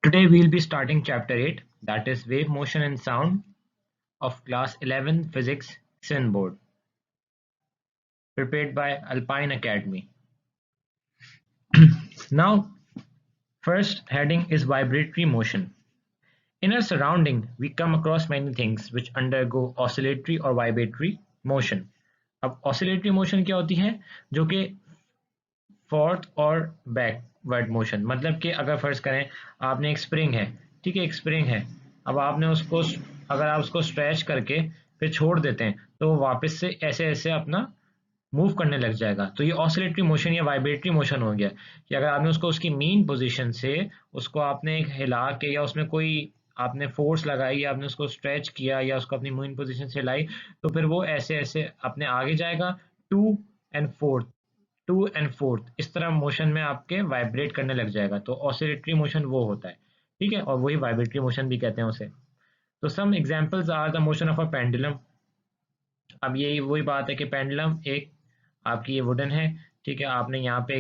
Today we'll be starting chapter 8, that is Wave Motion and Sound of class 11 Physics Sin Board, prepared by Alpine Academy. Now, first heading is vibratory motion. In our surrounding, we come across many things which undergo oscillatory or vibratory motion. अब oscillatory motion क्या होती है? जो कि fourth और backward motion, मतलब कि अगर फर्ज करें आपने एक स्प्रिंग है, ठीक है, एक स्प्रिंग है, अब आपने उसको, अगर आप उसको स्ट्रेच करके फिर छोड़ देते हैं तो वो वापस से ऐसे ऐसे अपना मूव करने लग जाएगा, तो ये ऑसिलेटरी मोशन या वाइब्रेटरी मोशन हो गया कि अगर आपने उसको उसकी मीन पोजीशन से उसको आपने एक हिला के या उसमें कोई आपने फोर्स लगाई या आपने उसको स्ट्रेच किया या उसको अपनी मीन पोजीशन से हिलाई, तो फिर वो ऐसे ऐसे अपने आगे जाएगा, to and forth to and forth इस तरह मोशन में आपके वाइब्रेट करने लग जाएगा, तो ऑसिलेटरी मोशन वो होता है, ठीक है, और वही वाइब्रेटरी मोशन भी कहते हैं उसे। तो some examples are the motion of a pendulum. अब यही वही बात है कि पेंडुलम एक आपकी ये वुडन है, ठीक है, आपने यहाँ पे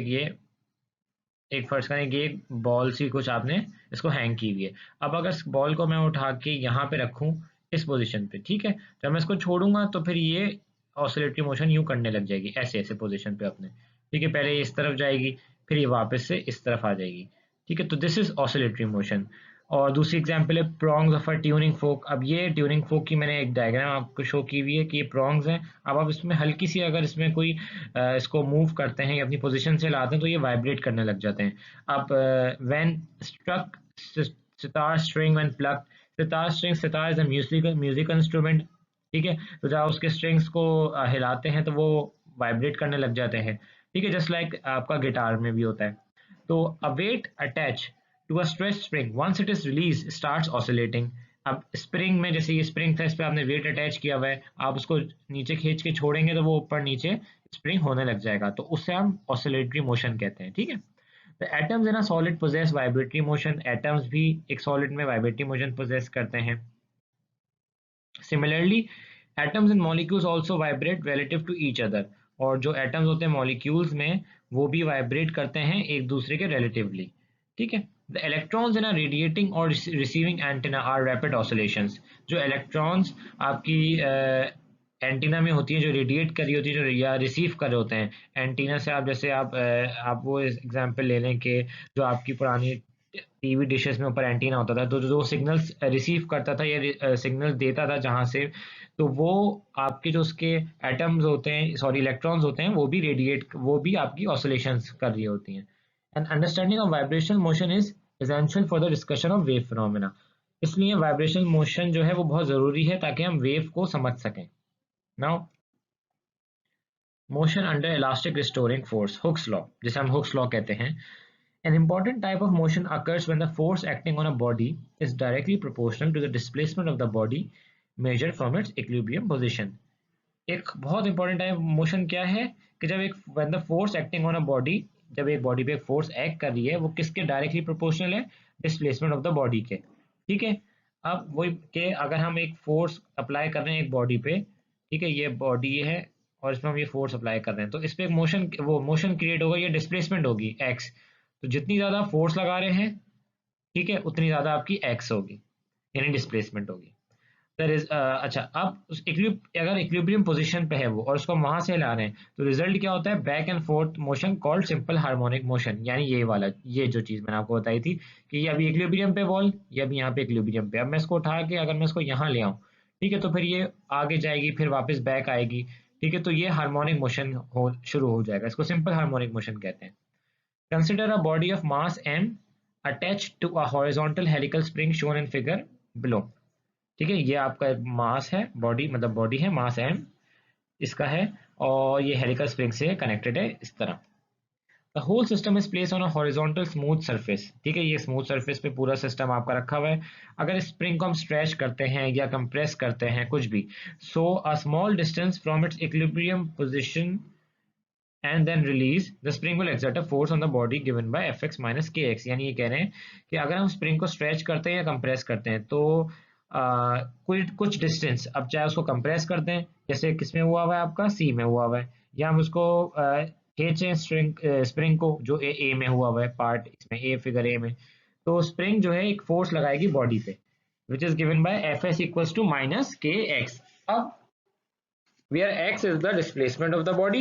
एक फर्ज करें कि एक बॉल सी कुछ आपने इसको हैंग की हुई है। अब अगर इस बॉल को मैं उठा के यहाँ पे रखूँ इस पोजीशन पे, ठीक है, जब मैं इसको छोड़ूंगा तो फिर ये ऑसिलेटरी मोशन यूं करने लग जाएगी ऐसे ऐसे पोजीशन पे अपने, ठीक है, पहले ये इस तरफ जाएगी फिर ये वापस से इस तरफ आ जाएगी, ठीक है, तो दिस इज ऑसिलेटरी मोशन। और दूसरी एग्जांपल है प्रॉन्ग्स ऑफ अ ट्यूनिंग फोक। अब ये ट्यूनिंग फोक की मैंने एक डायग्राम आपको शो की हुई है कि ये प्रॉन्ग्स हैं। अब आप इसमें हल्की सी अगर इसमें कोई इसको मूव करते हैं या अपनी पोजीशन से लाते हैं तो ये वाइब्रेट करने लग जाते हैं। अब when struck sitar string when plucked, sitar is a musical instrument, ठीक है, तो जब आप उसके स्ट्रिंग्स को हिलाते हैं तो वो वाइब्रेट करने लग जाते हैं, ठीक है, जस्ट लाइक आपका गिटार में भी होता है। तो a weight attach to a stretch spring once it is release starts oscillating. अब स्प्रिंग में जैसे ये स्प्रिंग था, इस पे आपने वेट अटैच किया हुआ है, आप उसको नीचे खींच के छोड़ेंगे तो वो ऊपर नीचे स्प्रिंग होने लग जाएगा, तो उससे हम ऑसिलेटरी मोशन कहते हैं, ठीक है। The atoms in a solid possess vibratory motion, atoms भी एक सॉलिड में वाइब्रेटरी मोशन पोजेस करते हैं। Similarly atoms in molecules also vibrate relative to each other, और जो एटम्स होते हैं मॉलिक्यूल्स में वो भी वाइब्रेट करते हैं एक दूसरे के रिलेटिवली, ठीक है। The electrons in a radiating और receiving antenna are rapid oscillations. जो इलेक्ट्रॉन्स आपकी एंटीना में होती है, जो रेडिएट कर रही होती है, जो या रिसीव कर रहे होते हैं एंटीना से, आप जैसे आप वो एग्जांपल ले लें कि जो आपकी पुरानी टीवी डिशेस में ऊपर एंटीना होता था, तो जो सिग्नल्स रिसीव करता था या सिग्नल देता था जहां से, तो वो आपके जो उसके एटम्स होते हैं, सॉरी इलेक्ट्रॉन्स होते हैं, वो भी रेडिएट, वो भी आपकी ऑसिलेशंस कर रही होती हैं। And understanding of vibrational motion is essential for the discussion of wave phenomena. इसलिए वाइब्रेशनल मोशन जो है वो बहुत जरूरी है ताकि हम वेव को समझ सकें। Now motion under elastic restoring force, Hooke's law, जिसे हम हुक्स लॉ कहते हैं। An important type of motion occurs when the force acting on a body is directly proportional to the displacement of the body measured from its equilibrium position. एक बहुत important type motion क्या है कि जब एक when the force acting on a body, जब एक body पे एक फोर्स एक्ट कर रही है वो किसके डायरेक्टली प्रोपोर्शनल है, डिस्प्लेसमेंट ऑफ द बॉडी के, ठीक है। अब वही कि अगर हम एक फोर्स अप्लाई कर रहे हैं एक बॉडी पे, ठीक है, ये बॉडी है और इसमें हम ये फोर्स अप्लाई कर रहे हैं, तो इस पे एक मोशन, वो मोशन क्रिएट होगा, ये डिस्प्लेसमेंट होगी एक्स। तो जितनी ज्यादा फोर्स लगा रहे हैं, ठीक है, उतनी ज्यादा आपकी एक्स होगी, यानी डिस्प्लेसमेंट होगी। अच्छा, अब अगर इक्विलिब्रियम पोजीशन पे है वो और उसको वहां से ला रहे हैं तो रिजल्ट क्या होता है, back and fourth motion called simple harmonic motion, यानी ये वाला, ये जो चीज मैंने आपको बताई थी कि ये अभी इक्विलिब्रियम पे बॉल, ये अभी यहाँ पे इक्विलिब्रियम पे, अब मैं इसको उठा के अगर मैं इसको यहाँ ले आऊँ, ठीक है, तो फिर ये आगे जाएगी फिर वापस बैक आएगी, ठीक है, तो ये हार्मोनिक मोशन हो शुरू हो जाएगा, इसको सिंपल हार्मोनिक मोशन कहते हैं। Consider a body of mass m attached to a horizontal helical spring shown in figure below, ठीक है, ये आपका मास है, बॉडी मतलब बॉडी है, मास m इसका है, और ये हेलिकल स्प्रिंग से कनेक्टेड है इस तरह। The whole system is place on a horizontal smooth surface, ठीक है, ये स्मूथ सरफेस पे पूरा सिस्टम आपका रखा हुआ है। अगर स्प्रिंग को हम स्ट्रेच करते हैं या कंप्रेस करते हैं कुछ भी, so a small distance from its equilibrium position and then release, the spring will exert a force on the body given by fx minus kx। यानी ये कह रहे हैं कि अगर हम स्प्रिंग को स्ट्रेच करते हैं या कंप्रेस करते हैं तो कुछ डिस्टेंस, अब चाहे उसको कंप्रेस कर दें जैसे किसमें हुआ हुआ है आपका सी में हुआ हुआ है, या हम उसको खींचें स्प्रिंग को जो ए में हुआ हुआ है पार्ट, इसमें ए फिगर ए में, तो स्प्रिंग जो है एक फोर्स लगाएगी बॉडी पे which is given by F S equals to minus K X. अब where x is the displacement of the body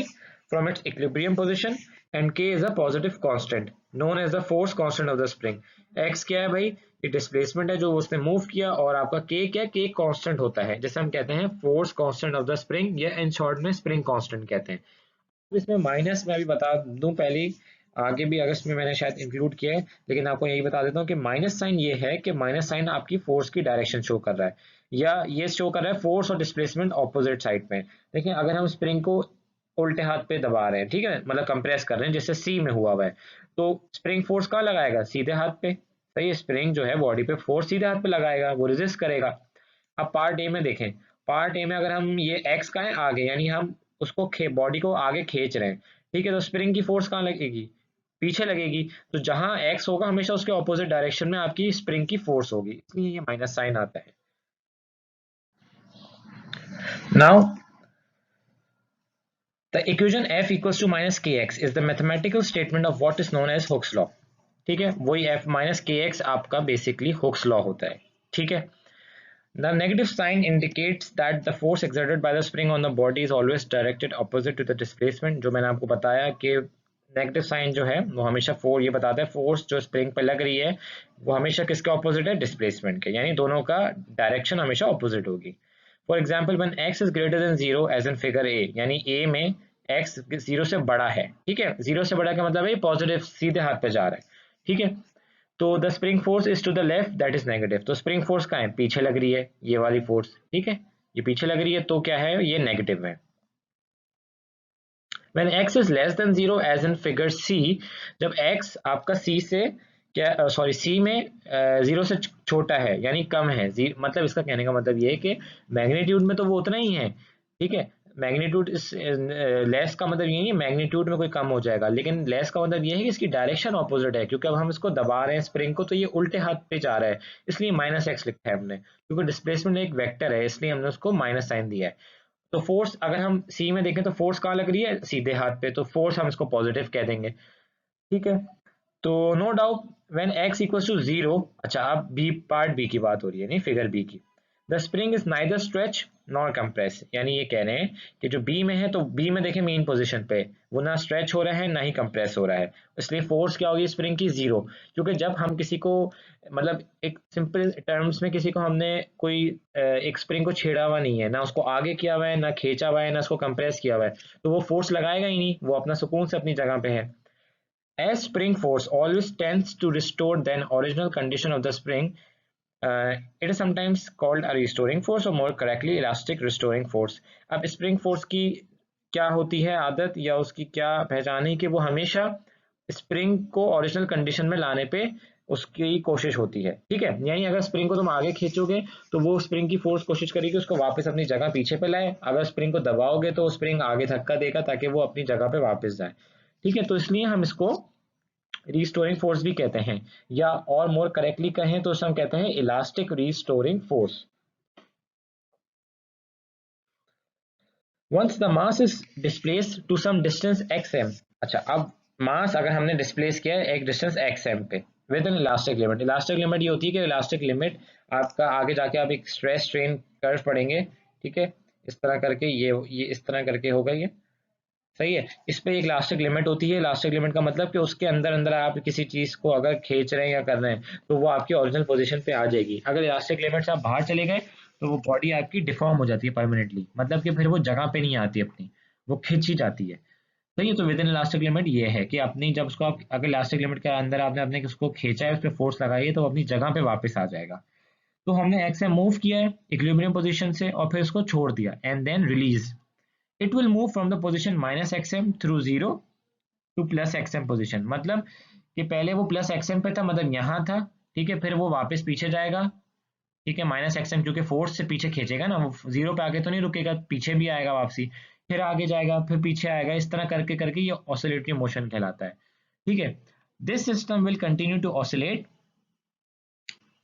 from its equilibrium position and k is a positive constant known as the force constant of the spring. x क्या है भाई, ये displacement है जो उसने move किया, और आपका k क्या है, k कांस्टेंट होता है जैसे हम कहते हैं force constant of the spring, या इन शॉर्ट में स्प्रिंग कांस्टेंट कहते हैं. इसमें माइनस मैं अभी बता दूं पहले, आगे भी अगस्त में मैंने शायद इंक्लूड किया है, लेकिन आपको यही बता देता हूँ कि माइनस साइन ये है कि माइनस साइन आपकी फोर्स की डायरेक्शन शो कर रहा है, या ये शो कर रहा है फोर्स और डिस्प्लेसमेंट ऑपोजिट साइड में. देखिए अगर हम स्प्रिंग को उल्टे हाथ पे दबा रहे हैं, ठीक है, मतलब कंप्रेस कर रहे हैं जैसे सी में हुआ है, तो स्प्रिंग फोर्स कहाँ लगाएगा, सीधे हाथ पे. सही है, स्प्रिंग जो है बॉडी पे फोर्स सीधे हाथ पे लगाएगा, वो रेजिस्ट करेगा. अब पार्ट ए में देखें, पार्ट ए में अगर हम ये एक्स का है आगे, यानी हम उसको बॉडी को आगे खींच रहे हैं, ठीक है, तो स्प्रिंग की फोर्स कहाँ लगेगी, पीछे लगेगी. तो जहां एक्स होगा हमेशा उसके ऑपोजिट डायरेक्शन में आपकी स्प्रिंग की फोर्स होगी, इसलिए ये माइनस साइन आता है. Now the equation f equals to minus kx is the mathematical statement of what is known as Hooke's law. ठीक है, वही f minus kx आपका बेसिकली Hooke's law होता है. ठीक है, the negative sign indicates that the force exerted by the spring on the body is always directed opposite to the displacement. जो मैंने आपको बताया कि नेगेटिव साइन जो है वो हमेशा ये बताता है फोर्स जो स्प्रिंग पे लग रही है वो हमेशा किसके ऑपोजिट है, डिस्प्लेसमेंट के, यानी दोनों का डायरेक्शन हमेशा ऑपोजिट होगी. For example when x is greater than 0 as in figure A, यानी a में x 0 से बड़ा है, ठीक है, 0 से बड़ा का मतलब है पॉजिटिव सीधे हाथ पे जा रहा है. ठीक है, तो the spring force is to the left that is negative. तो स्प्रिंग फोर्स कहाँ है, पीछे लग रही है, ये वाली फोर्स, ठीक है, ये पीछे लग रही है, तो क्या है, ये नेगेटिव है. When x is less than 0 as in figure C, जब x आपका C से क्या सॉरी C में 0 से छोटा है यानी कम है, मतलब इसका कहने का मतलब ये है कि मैग्नीट्यूड में तो वो उतना ही है, ठीक है, मैग्नीट्यूड इस लेस का मतलब ये नहीं है मैग्नीट्यूड में कोई कम हो जाएगा, लेकिन लेस का मतलब ये है कि इसकी डायरेक्शन ऑपोजिट है, क्योंकि अब हम इसको दबा रहे हैं स्प्रिंग को तो ये उल्टे हाथ पे जा रहा है, इसलिए माइनस एक्स लिखा है हमने, क्योंकि डिस्प्लेसमेंट एक वेक्टर है इसलिए हमने उसको माइनस साइन दिया है. तो फोर्स अगर हम सी में देखें तो फोर्स कहाँ लग रही है, सीधे हाथ पे, तो फोर्स हम इसको पॉजिटिव कह देंगे. ठीक है, तो no doubt when x equals to 0. अच्छा, अब बी पार्ट बी की बात हो रही है, नहीं फिगर बी की. The spring is neither stretch nor compress, यानी ये कह रहे हैं कि जो बी में है, तो बी में देखें मेन पोजीशन पे वो ना स्ट्रेच हो रहा है ना ही कंप्रेस हो रहा है, इसलिए फोर्स क्या होगी स्प्रिंग की, 0. क्योंकि जब हम किसी को मतलब एक सिंपल टर्म्स में किसी को हमने कोई एक स्प्रिंग को छेड़ा हुआ नहीं है, ना उसको आगे किया हुआ है ना खींचा हुआ है ना उसको कंप्रेस किया हुआ है, तो वो फोर्स लगाएगा ही नहीं, वो अपना सुकून से अपनी जगह पे है. As spring force always tends to restore then original condition of the spring, it is sometimes called a restoring force or more correctly elastic restoring force. अब spring force की क्या होती है आदत या उसकी क्या पहचान है कि वो हमेशा स्प्रिंग को ओरिजिनल कंडीशन में लाने पे उसकी कोशिश होती है. ठीक है, यानी अगर स्प्रिंग को तुम आगे खींचोगे तो वो स्प्रिंग की फोर्स कोशिश करेगी उसको वापस अपनी जगह पीछे पे लाए, अगर स्प्रिंग को दबाओगे तो स्प्रिंग आगे धक्का देगा ताकि वो अपनी जगह पे वापस जाए. ठीक है, तो इसलिए हम इसको रिस्टोरिंग फोर्स भी कहते हैं, या और मोर करेक्टली कहें तो हम कहते हैं elastic restoring force. Once the mass is displace to some distance xm. अच्छा, अब मास अगर हमने डिस्प्लेस किया है एक डिस्टेंस xm पे with N elastic limit. Elastic limit ये होती है कि इलास्टिक लिमिट आपका आगे जाके आप एक स्ट्रेस स्ट्रेन कर्व पढ़ेंगे, ठीक है, इस तरह करके ये इस तरह करके होगा ये. सही है, इस पे एक इलास्टिक लिमिट होती है. इलास्टिक लिमिट का मतलब कि उसके अंदर अंदर आप किसी चीज को अगर खींच रहे हैं या कर रहे हैं तो वो आपकी ओरिजिनल पोजीशन पे आ जाएगी. अगर इलास्टिक लिमिट से आप बाहर चले गए तो वो बॉडी आपकी डिफॉर्म हो जाती है परमानेंटली, मतलब कि फिर वो जगह पे नहीं आती अपनी, वो खिंची जाती है. सही है, तो विद इन इलास्टिक लिमिट ये है कि अपनी जब उसको आप अगर इलास्टिक लिमिट के अंदर आपने अपने उसको खींचा है, उस पर फोर्स लगाई है, तो अपनी जगह पे वापस आ जाएगा. तो हमने एक्स से मूव किया है इक्विलिब्रियम पोजीशन से और फिर उसको छोड़ दिया and then release. It will move from the position minus xm through 0 to plus xm position. मतलब कि पहले वो प्लस xm पे था, मतलब यहाँ था, ठीक है, फिर वो वापस पीछे जाएगा, ठीक है, माइनस xm क्योंकि फोर्स से पीछे खींचेगा ना, वो 0 पे आगे तो नहीं रुकेगा, पीछे भी आएगा वापसी, फिर आगे जाएगा फिर पीछे आएगा, इस तरह करके करके ये ऑसिलेटरी मोशन कहलाता है. ठीक है, this system will continue to oscillate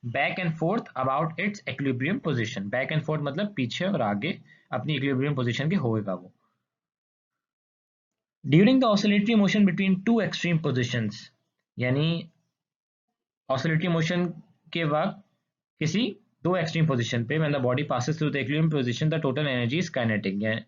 back and forth about its equilibrium position. Back and forth मतलब पीछे और आगे अपनी इक्विलिब्रियम पोजीशन के होएगा वो. During the oscillatory motion between two extreme positions, यानी ऑसिलेटरी मोशन के वक्त किसी दो एक्सट्रीम पोजीशन पे when the body passes through the equilibrium position the total energy is kinetic.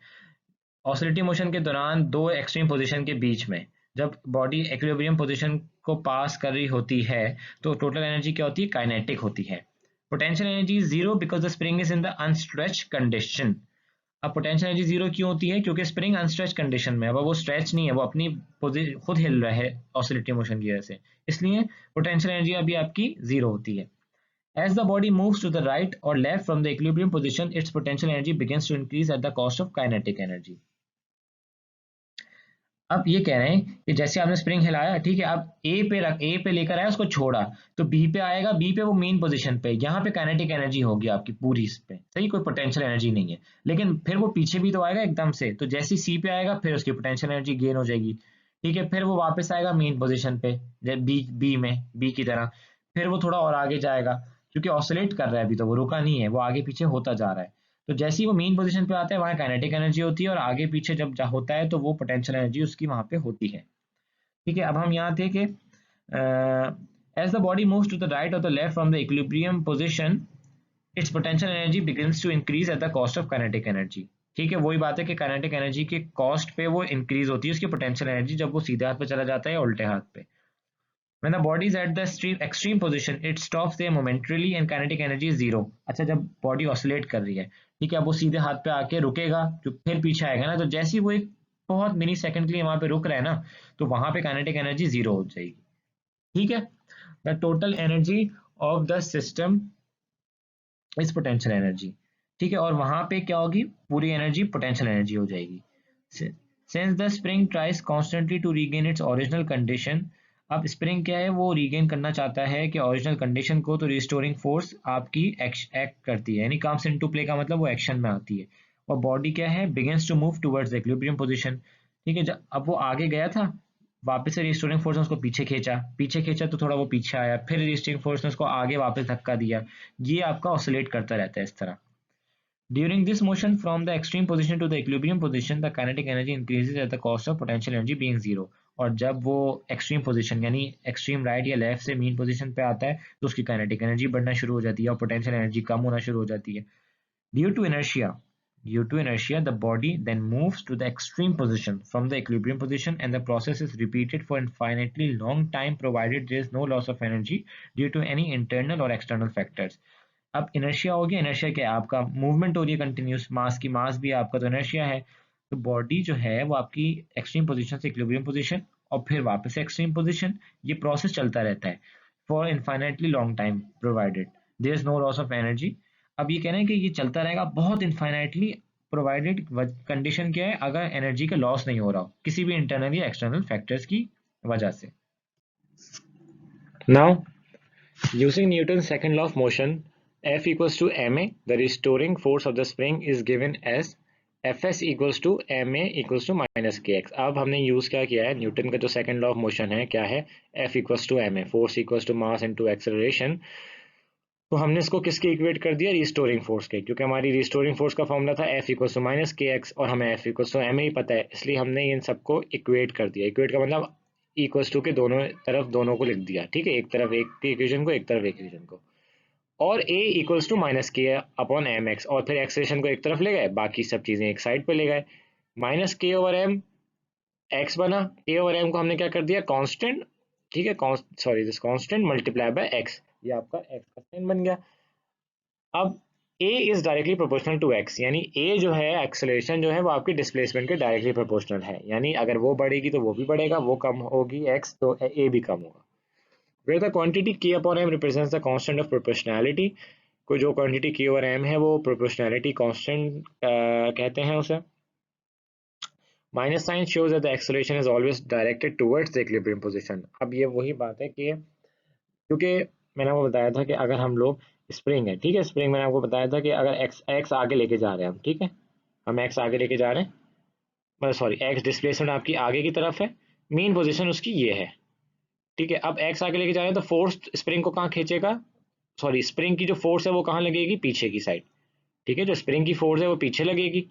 Oscillatory motion के दौरान दो एक्सट्रीम पोजीशन के बीच में जब बॉडी इक्विलिब्रियम पोजीशन को पास कर रही होती है तो टोटल एनर्जी क्या होती है, काइनेटिक होती है। Potential energy is zero because the spring is in the unstretched condition. अब पोटेंशियल एनर्जी जीरो क्यों होती है, क्योंकि स्प्रिंग अनस्ट्रेच कंडीशन में है, वो स्ट्रेच नहीं है, वो अपनी खुद हिल रहा है ऑसिलेटरी मोशन की वजह से, इसलिए पोटेंशियल एनर्जी अभी आपकी जीरो होती है। As the body moves to the right or left from the equilibrium position, its potential energy begins to increase at the cost of kinetic energy. अब ये कह रहे हैं कि जैसे आपने स्प्रिंग हिलाया, ठीक है, अब ए पे लेकर आया, उसको छोड़ा तो बी पे आएगा, बी पे वो मेन पोजीशन पे, यहाँ पे काइनेटिक एनर्जी होगी आपकी पूरी इस पे, सही, कोई पोटेंशियल एनर्जी नहीं है, लेकिन फिर वो पीछे भी तो आएगा एकदम से, तो जैसे ही सी पे आएगा फिर उसकी पोटेंशियल एनर्जी गेन हो जाएगी, ठीक है, फिर वो वापस आएगा मेन पोजीशन पे बी की तरह, फिर वो थोड़ा और आगे जाएगा क्योंकि ऑसिलेट कर रहा है, अभी तो वो रुका नहीं है, वो आगे पीछे होता जा रहा है, तो जैसे ही वो मेन पोजीशन पे आता है वहाँ काइनेटिक एनर्जी होती है और आगे पीछे जब होता है तो वो पोटेंशियल एनर्जी उसकी वहाँ पे होती है। ठीक है, अब हम यहाँ थे कि as the body moves to the right और the left from the equilibrium position its potential energy begins to increase at the cost of kinetic energy. ठीक है, वही बात है कि काइनेटिक एनर्जी के कॉस्ट पे वो इंक्रीज होती है उसकी पोटेंशियल एनर्जी जब वो सीधे हाथ पे चला जाता है या उल्टे हाथ पे। When the body is at the extreme position, it stops there momentarily and kinetic energy is zero. अच्छा, जब बॉडी ऑसिलेट कर रही है, ठीक है, अब वो सीधे हाथ पे आके रुकेगा, जो फिर पीछे आएगा ना, तो जैसे ही वो एक बहुत मिनी सेकंड के लिए वहां पे रुक रहा है ना, तो वहां पे काइनेटिक एनर्जी जीरो हो जाएगी। ठीक है, the total energy of the system is potential energy. ठीक है, और वहां पे क्या होगी, पूरी एनर्जी पोटेंशियल एनर्जी हो जाएगी। Since the spring tries constantly to regain its original condition, अब स्प्रिंग क्या है, वो रीगेन करना चाहता है कि ओरिजिनल कंडीशन को, तो रिस्टोरिंग फोर्स आपकी एक्ट करती है, यानी कम्स इनटू प्ले का मतलब वो एक्शन में आती है, और बॉडी क्या है, begins to move towards the equilibrium position. ठीक है, जब अब वो आगे गया था, वापस से रिस्टोरिंग फोर्स ने उसको पीछे खींचा तो थोड़ा वो पीछे आया, फिर रिस्टोरिंग फोर्स ने उसको आगे वापस धक्का दिया, ये आपका ऑसिलेट करता रहता है इस तरह। During this motion from the extreme position to the equilibrium position, the kinetic energy increases at the cost of potential energy being zero. और जब वो एक्सट्रीम पोजीशन यानी एक्सट्रीम राइट या लेफ्ट से मीन पोजीशन पे आता है तो उसकी काइनेटिक एनर्जी बढ़ना शुरू हो जाती है और पोटेंशियल एनर्जी कम होना शुरू हो जाती है। Due to inertia, the body then moves to the extreme position from the equilibrium position, and the process is repeated for infinitely long time provided there is no loss of energy due to any internal or external factors. अब inertia हो गया, inertia क्या है, आपका movement हो रही है continuous, मास भी आपका तो इनर्शिया है, तो बॉडी जो है वो आपकी एक्सट्रीम पोजीशन से इक्विलिब्रियम पोजीशन और फिर वापस से एक्सट्रीम पोजीशन, ये प्रोसेस चलता रहता है for infinitely long time provided there is no loss of energy. अब ये कह रहे हैं कि ये चलता रहेगा बहुत इनफाइनाइटली, प्रोवाइडेड कंडीशन क्या है, अगर एनर्जी का लॉस नहीं हो रहा हो किसी भी इंटरनल या एक्सटर्नल फैक्टर्स की वजह से। Now using Newton second law of motion, F equals to ma, the restoring force of the spring is given as Fs equals to ma equals to minus kx। अब हमने use क्या किया है, Newton का जो सेकंड लॉ ऑफ मोशन है क्या है, F equals to ma, force equals to mass into acceleration, तो हमने इसको किसके इक्वेट कर दिया, रिस्टोरिंग फोर्स के, क्योंकि हमारी रिस्टोरिंग फोर्स का फॉर्मूला था F equals to minus kx और हमें F equals to ma ही पता है, इसलिए हमने इन सबको इक्वेट कर दिया। इक्वेट का मतलब इक्वल्स टू के दोनों तरफ दोनों को लिख दिया, ठीक है, एक तरफ एक की इक्वेशन को, एक तरफ एक इक्वेशन को, और a इक्वल्स टू माइनस के अपॉन एम एक्स, और फिर एक्सेलेरेशन को एक तरफ ले गए, बाकी सब चीजें एक साइड पे ले गए, माइनस के ओवर एम एक्स बना, के ओवर एम को हमने क्या कर दिया, कांस्टेंट, ठीक है, sorry this constant multiply by X, ये आपका एक्स का साइन बन गया। अब a is directly proportional to x, यानी a जो है एक्सेलरेशन जो है वो आपकी डिस्प्लेसमेंट के डायरेक्टली प्रोपोर्शनल है, यानी अगर वो बढ़ेगी तो वो भी बढ़ेगा, वो कम होगी x तो a भी कम होगा। Where the quantity k upon m represents the constant of proportionality, को जो क्वांटिटी k ओवर m है वो प्रोपोर्शनैलिटी कांस्टेंट कहते हैं उसे। Minus sign shows that the acceleration is always directed towards the equilibrium position. अब ये वही बात है कि क्योंकि मैंने आपको बताया था कि अगर हम लोग स्प्रिंग है, ठीक है, स्प्रिंग मैंने आपको बताया था कि अगर x आगे लेके जा रहे हैं हम, ठीक है, हम x आगे लेके जा रहे हैं, मतलब सॉरी x डिस्प्लेसमेंट आपकी आगे की तरफ है, मेन पोजीशन उसकी ये है, ठीक है, अब x आगे लेके जा रहे हैं तो फोर्स स्प्रिंग को कहाँ खींचेगा, सॉरी स्प्रिंग की जो फोर्स है वो कहाँ लगेगी, पीछे की साइड, ठीक है, जो स्प्रिंग की फोर्स है वो पीछे लगेगी,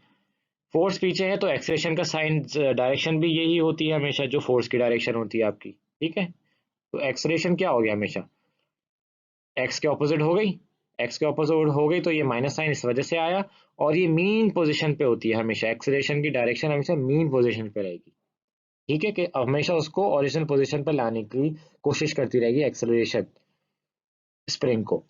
फोर्स पीछे है तो एक्सेलरेशन का साइन डायरेक्शन भी यही होती है हमेशा, जो फोर्स की डायरेक्शन होती है आपकी, ठीक है, तो एक्सेलरेशन क्या हो गया हमेशा, एक्स के ऑपोजिट हो गई, एक्स के ऑपोजिट हो गई तो ये माइनस साइन इस वजह से आया, और ये मीन पोजीशन पे होती है हमेशा, एक्सेलरेशन की डायरेक्शन हमेशा मीन पोजीशन पे रहेगी। ठीक है, कि हमेशा उसको ओरिजिनल पोजीशन पे लाने की कोशिश करती रहेगी एक्सेलरेशन स्प्रिंग को।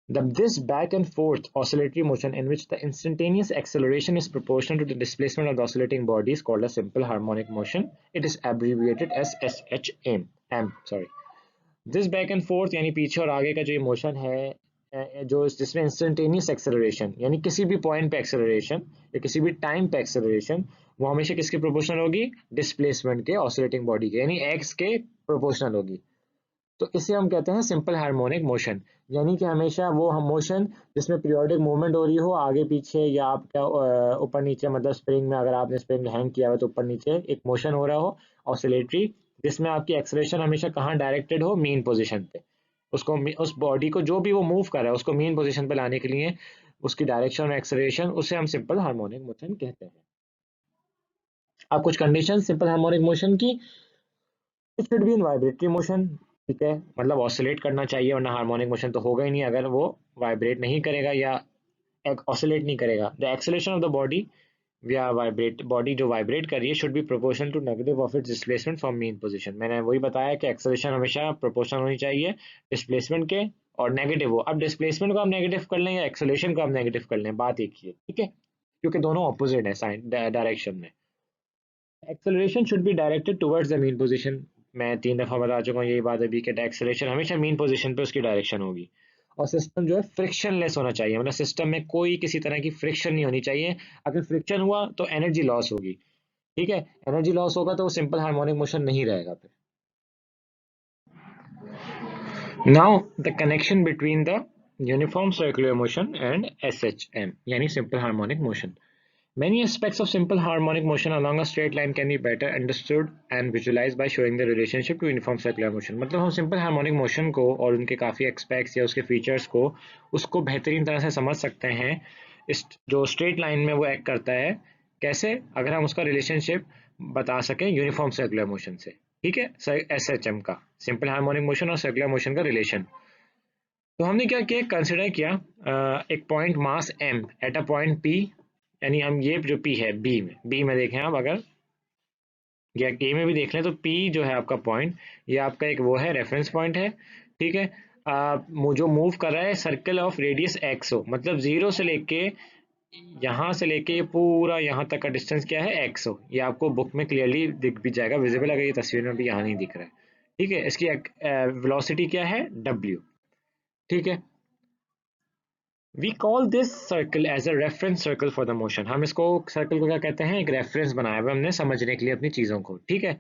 This back and forth oscillatory motion in which the instantaneous acceleration is proportional to the displacement of the oscillating body is called a simple harmonic motion. It is abbreviated as SHM. Sorry. This back and forth यानी पीछे और आगे का जो motion है, जो जिसमें instantaneous acceleration यानी किसी भी पॉइंट पे एक्सेलरेशन या किसी भी टाइम पे एक्सेलरेशन, वो हमेशा किसके प्रोपोर्शनल होगी? डिस्प्लेसमेंट के, ऑसिलेटिंग बॉडी के, यानी एक्स के प्रोपोर्शनल होगी। तो इसे हम कहते हैं सिंपल हार्मोनिक मोशन, यानी कि हमेशा वो हम मोशन जिसमें पीरियोडिक मूवमेंट हो रही हो आगे पीछे या आपका ऊपर नीचे, मतलब स्प्रिंग में अगर आपने स्प्रिंग हैंग किया हुआ तो ऊपर नीचे एक मोशन हो रहा हो ऑसिलेटरी, जिसमें आपकी एक्सेलरेशन हमेशा कहाँ डायरेक्टेड हो? मीन पोजीशन पे। उसको उस बॉडी को जो भी वो मूव कर रहा है उसको मीन पोजीशन पे लाने के लिए उसकी डायरेक्शन और एक्सेलरेशन, उसे हम सिंपल हार्मोनिक मोशन कहते हैं। अब कुछ कंडीशन सिंपल हार्मोनिक मोशन की, it should be in vibratory motion. ठीक है, मतलब ऑसिलेट करना चाहिए, वरना हार्मोनिक मोशन तो होगा ही नहीं अगर वो वाइब्रेट नहीं करेगा या ऑसिलेट नहीं करेगा। The acceleration of the body या वाइब्रेट, बॉडी जो वाइब्रेट कर रही है, should be proportional to negative of its displacement from mean position. मैंने वही बताया कि एक्सेलरेशन हमेशा प्रोपोर्शनल होनी चाहिए डिस्प्लेसमेंट के, और नेगेटिव हो। अब डिस्प्लेसमेंट को आप नेगेटिव कर लें या एक्सेलरेशन को आप नेगेटिव कर लें, बात एक ही है। ठीक है, क्योंकि दोनों ऑपोजिट है साइन डायरेक्शन में। Acceleration should be directed towards the mean position. मैं 3 दफा बता चुका हूँ यही बात अभी, कि एक्सेलरेशन हमेशा मीन पोजीशन पे उसकी डायरेक्शन होगी। और सिस्टम जो है फ्रिक्शनलेस होना चाहिए, मतलब सिस्टम में कोई किसी तरह की फ्रिक्शन नहीं होनी चाहिए। अगर फ्रिक्शन हुआ तो एनर्जी लॉस होगी। ठीक है, एनर्जी लॉस होगा तो वो सिंपल हार्मोनिक मोशन नहीं रहेगा फिर। Now the connection between the uniform circular motion and SHM यानी simple harmonic motion. Many aspects of simple harmonic motion along a straight line can be better understood and visualized by showing the relationship to uniform circular motion। मतलब हम simple harmonic motion को और उनके काफ़ी aspects या उसके features को, उसको बेहतरीन तरह से समझ सकते हैं इस जो straight line में वो act करता है। कैसे? अगर हम उसका relationship बता सकें uniform circular motion से। ठीक है, SHM का simple harmonic motion और circular motion का relation। तो हमने क्या किया, कंसिडर किया एक point mass m at a point p, यानी हम ये जो P है बी में देखें आप, अगर या ए में भी देख लें तो P जो है आपका पॉइंट, ये आपका एक वो है रेफरेंस पॉइंट है। ठीक है, जो मूव कर रहा है सर्कल ऑफ रेडियस x हो, मतलब जीरो से लेके यहाँ से लेके ये पूरा यहाँ तक का डिस्टेंस क्या है? x हो। ये आपको बुक में क्लियरली दिख भी जाएगा विजिबल, अगर ये तस्वीर में भी यहाँ नहीं दिख रहा है। ठीक है, इसकी वेलोसिटी क्या है? w। ठीक है, we call this circle as a reference circle for the motion. हम इसको सर्कल को क्या कहते हैं? एक रेफरेंस बनाया हुआ हमने समझने के लिए अपनी चीजों को। ठीक है,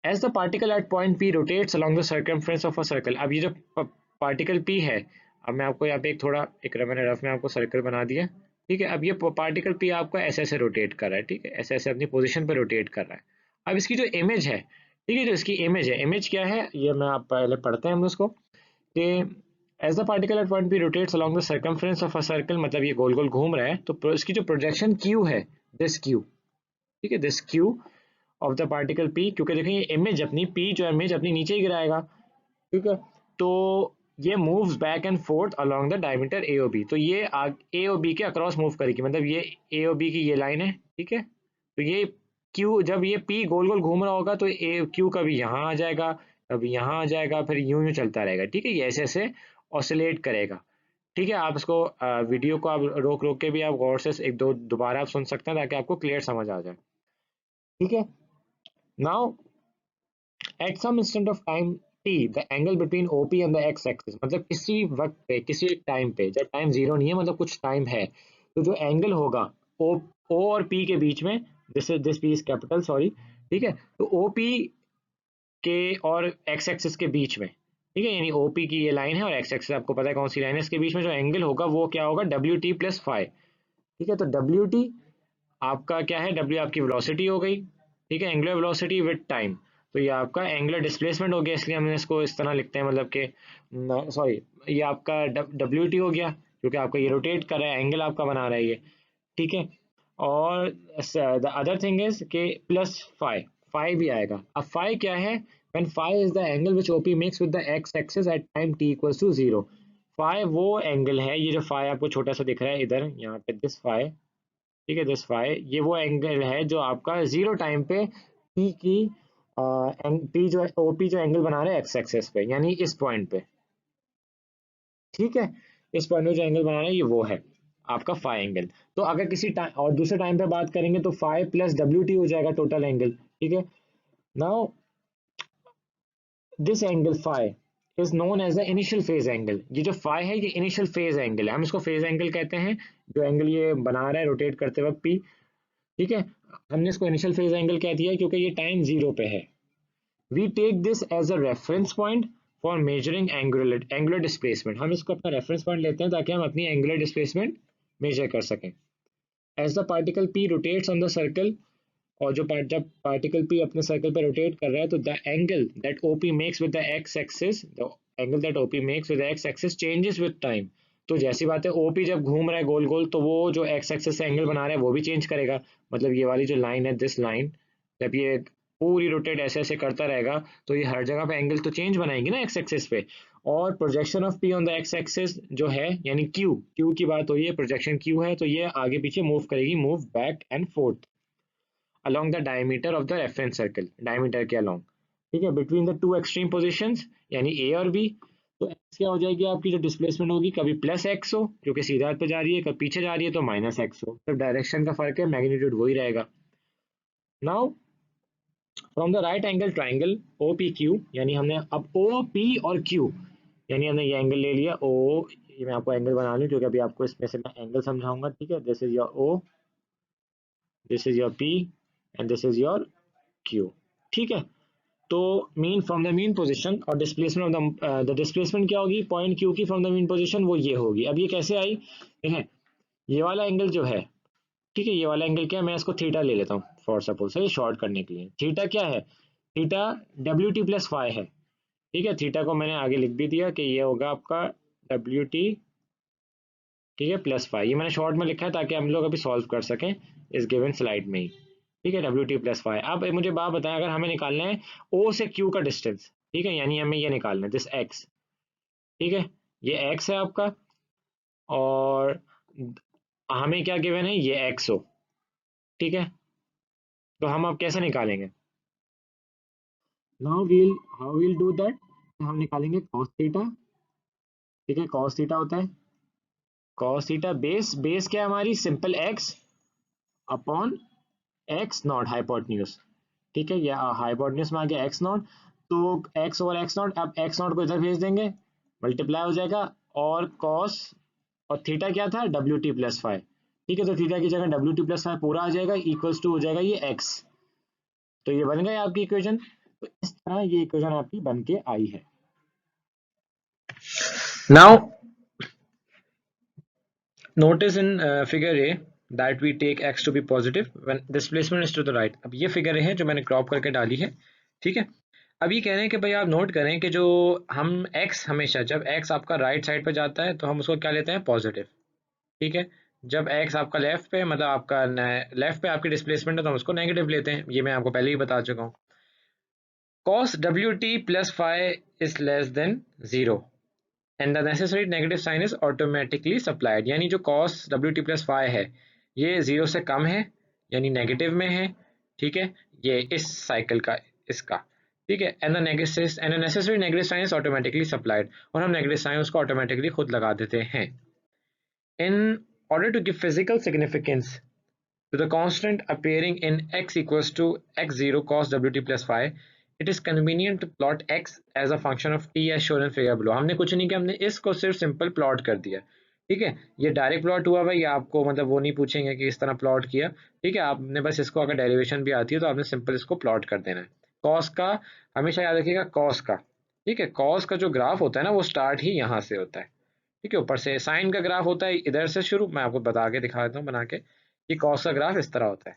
as the particle at point P rotates along the circumference of a circle. अब ये जो पार्टिकल पी है, अब मैं आपको यहाँ पे मैंने रफ में आपको सर्कल बना दिया। ठीक है, अब ये पार्टिकल पी आपका ऐसे ऐसे रोटेट कर रहा है। ठीक है, ऐसे ऐसे अपनी पोजिशन पे रोटेट कर रहा है। अब इसकी जो इमेज है, ठीक है, जो इसकी इमेज है, इमेज क्या है ये मैं आप पहले पढ़ते हैं हम उसको, कि as the particle at point P rotates along the circumference of a circle, मतलब ये गोल गोल घूम रहा है, तो इसकी जो प्रोजेक्शन क्यू है, दिस क्यू, ठीक है, this Q of the particle P, क्योंकि देखिए ये इमेज अपनी पी जो इमेज अपनी नीचे ही गिराएगा। ठीक है, तो ये moves back and forth along the diameter A O B, तो ये ए ओ बी के अक्रॉस मूव करेगी, मतलब ये ए ओ बी की ये लाइन है। ठीक है, तो ये क्यू, जब ये पी गोल गोल घूम रहा होगा तो ए क्यू कभी यहाँ आ जाएगा, कभी यहाँ आ जाएगा, फिर यूं यूं चलता रहेगा। ठीक है, ये ऐसे ऐसे ऑसिलेट करेगा। ठीक है, आप इसको वीडियो को आप रोक रोक के भी आप गौर से एक दो दोबारा आप सुन सकते हैं ताकि आपको क्लियर समझ आ जाए। ठीक है, now at some instant of time T the angle between OP and the X axis, मतलब किसी वक्त पे, किसी टाइम पे, जब टाइम जीरो नहीं है, मतलब कुछ टाइम है, तो जो एंगल होगा ओ और पी के बीच में, this P is capital, sorry. ठीक है, तो ओ पी के और एक्स एक्सिस के बीच में, ठीक है, यानी ओपी की ये लाइन है और एक्स एक्सिस आपको पता है कौन सी लाइन है, इसके बीच में जो एंगल होगा वो क्या होगा? W T plus five. ठीक है, तो डब्ल्यू टी आपका क्या है? डब्ल्यू आपकी वेलोसिटी हो गई। ठीक है, एंगुलर वेलोसिटी विद टाइम, तो ये आपका एंगुलर डिस्प्लेसमेंट हो गया, इसलिए हमने इसको इस तरह लिखते हैं, मतलब कि सॉरी, ये आपका डब्ल्यू टी हो गया क्योंकि आपका ये रोटेट कर रहा है, एंगल आपका बना रहा है ये। ठीक है, और द अदर थिंग इज के प्लस फाइव, फाइव भी आएगा। अब फाइव क्या है? when phi is the angle which OP makes with the x axis at time t equals to 0। phi वो एंगल है, ये जो phi आपको छोटा सा दिख रहा है इधर यहाँ पे, दिस phi, ठीक है, दिस phi, ये वो एंगल है जो आपका 0 टाइम पे t की t जो OP जो एंगल बना रहा है x एक्सिस पे, यानी इस पॉइंट पे, ठीक है, इस पॉइंट में जो एंगल बना रहा है ये वो है आपका फाई एंगल। तो अगर किसी टाइम और दूसरे टाइम पे बात करेंगे तो फाई प्लस डब्ल्यू टी हो जाएगा टोटल एंगल, ठीक है। Now this angle phi is known as the initial phase angle. ये जो फाई है ये इनिशियल फेज एंगल है, हम इसको फेज एंगल कहते हैं, जो एंगल ये बना रहा है रोटेट करते वक्त पी, ठीक है। हमने इसको इनिशियल फेज एंगल कह दिया क्योंकि ये टाइम जीरो पे है। We take this as a reference point for measuring angular displacement. हम इसको अपना रेफरेंस पॉइंट लेते हैं ताकि हम अपनी एंगुलर डिस्प्लेसमेंट मेजर कर सकें। As the particle P rotates on the circle, और जब पार्टिकल पी अपने सर्कल पे रोटेट कर रहा है तो the angle that OP makes with the X axis, the angle that OP makes with the X axis changes with time. तो जैसी बात है, ओपी जब घूम रहा है गोल गोल तो वो जो एक्स एक्सिस से एंगल बना रहा है वो भी चेंज करेगा। मतलब ये वाली जो लाइन है, दिस लाइन, जब ये पूरी रोटेट ऐसे ऐसे करता रहेगा तो ये हर जगह पे एंगल तो चेंज बनाएंगे ना एक्स एक्सिस पे। और projection of P on the X axis जो है यानी क्यू की बात हो रही है, प्रोजेक्शन क्यू है, तो ये आगे पीछे मूव करेगी, move back and fourth along the diameter of the reference circle, diameter के along, ठीक है, between the two extreme positions यानी A और B। तो x क्या हो जाएगी आपकी जो डिस्प्लेसमेंट होगी, कभी प्लस एक्स हो जो कि सीधा पे जा रही है, कभी पीछे जा रही है तो माइनस एक्स हो, सिर्फ डायरेक्शन का फर्क है, मैग्नीट्यूड वही रहेगा। Now from the right angle triangle O P Q, यानी हमने अब ओ पी और क्यू, यानी हमने ये एंगल ले लिया ओ, ये मैं आपको एंगल बना लूँ क्योंकि अभी आपको इसमें से मैं एंगल समझाऊंगा, ठीक है। This is your O, this is your P and this is your Q, ठीक है। तो mean from the mean position और डिस्प्लेसमेंट ऑफ द डिस्प्लेसमेंट क्या होगी पॉइंट क्यू की फ्रॉम द मीन पोजीशन, वो ये होगी। अब ये कैसे आई, देखें, ये वाला एंगल जो है, ठीक है, ये वाला एंगल क्या है, मैं इसको थीटा ले लेता हूँ फॉर सपोज, ये शॉर्ट करने के लिए। थीटा क्या है, theta W T plus phi है, ठीक है। थीटा को मैंने आगे लिख भी दिया कि ये होगा आपका डब्ल्यू टी, ठीक है, प्लस फाई, ये मैंने शॉर्ट में लिखा है ताकि हम लोग अभी सॉल्व कर सकें इस गिवन स्लाइड में ही, ठीक है, डब्ल्यू टी प्लस फाइव। अब मुझे बात बताएं, अगर हमें निकालना है ओ से क्यू का डिस्टेंस, ठीक है, यानी हमें ये निकालना है दिस एक्स, ठीक है, ये एक्स है आपका, और हमें क्या गिवन है, ये एक्स हो, ठीक है। तो हम अब कैसे निकालेंगे, now we'll how we'll do that, हम निकालेंगे कॉस थीटा, ठीक है, कॉस थीटा होता है कॉस थीटा, बेस क्या है हमारी, simple x upon X not hypotenuse, ठीक है, या हाइपोटेन्यूज में आ गया एक्स नॉट, तो एक्स ओवर एक्स नॉट, अब एक्स नॉट को इधर भेज देंगे, मल्टीप्लाई हो जाएगा, और कॉस, और थीटा क्या था, डब्ल्यू टी प्लस फाइव, ठीक है। तो थीटा की जगह डब्ल्यू टी प्लस फाइव पूरा आ जाएगा, इक्वल्स टू हो जाएगा ये एक्स। तो ये बन गई आपकी इक्वेशन। तो इस तरह ये इक्वेशन आपकी बन के आई है। Now notice in figure A that we take x to be positive when displacement is to the right। अब ये फिगर है जो मैंने क्रॉप करके डाली है, ठीक है। अब ये कह रहे हैं कि भाई आप नोट करें कि जो हम x, हमेशा जब x आपका राइट साइड पे जाता है तो हम उसको क्या लेते हैं, पॉजिटिव, ठीक है। जब x आपका लेफ्ट पे, मतलब आपका लेफ्ट पे आपकी डिस्प्लेसमेंट है तो हम उसको नेगेटिव लेते हैं, ये मैं आपको पहले ही बता चुका हूँ। cos wt plus phi is less than 0 and the necessary negative sign is automatically supplied। यानी जो cos wt plus phi है ये 0 से कम है, यानी नेगेटिव में है, ठीक है, ये इस साइकिल का, इसका, ठीक है। And the necessary negative sign is automatically supplied, और हम नेगेटिव साइन उसको ऑटोमेटिकली खुद लगा देते हैं। In order to give physical significance to the constant appearing in x equals to x0 cos wt plus phi, it is convenient to plot x as a function of t as shown in figure below। हमने कुछ नहीं किया, हमने इसको सिर्फ simple plot कर दिया, ठीक है। ये डायरेक्ट प्लॉट हुआ भाई, आपको मतलब वो नहीं पूछेंगे कि इस तरह प्लॉट किया, ठीक है। आपने बस इसको, अगर डेरिवेशन भी आती है तो आपने सिंपल इसको प्लॉट कर देना है। कॉस का हमेशा याद रखिएगा, कॉस का, ठीक है, कॉस का जो ग्राफ होता है ना वो स्टार्ट ही यहाँ से होता है, ठीक है। ऊपर से साइन का ग्राफ होता है इधर से शुरू, मैं आपको बता के दिखा देता हूँ बना के, ये कॉस का ग्राफ इस तरह होता है,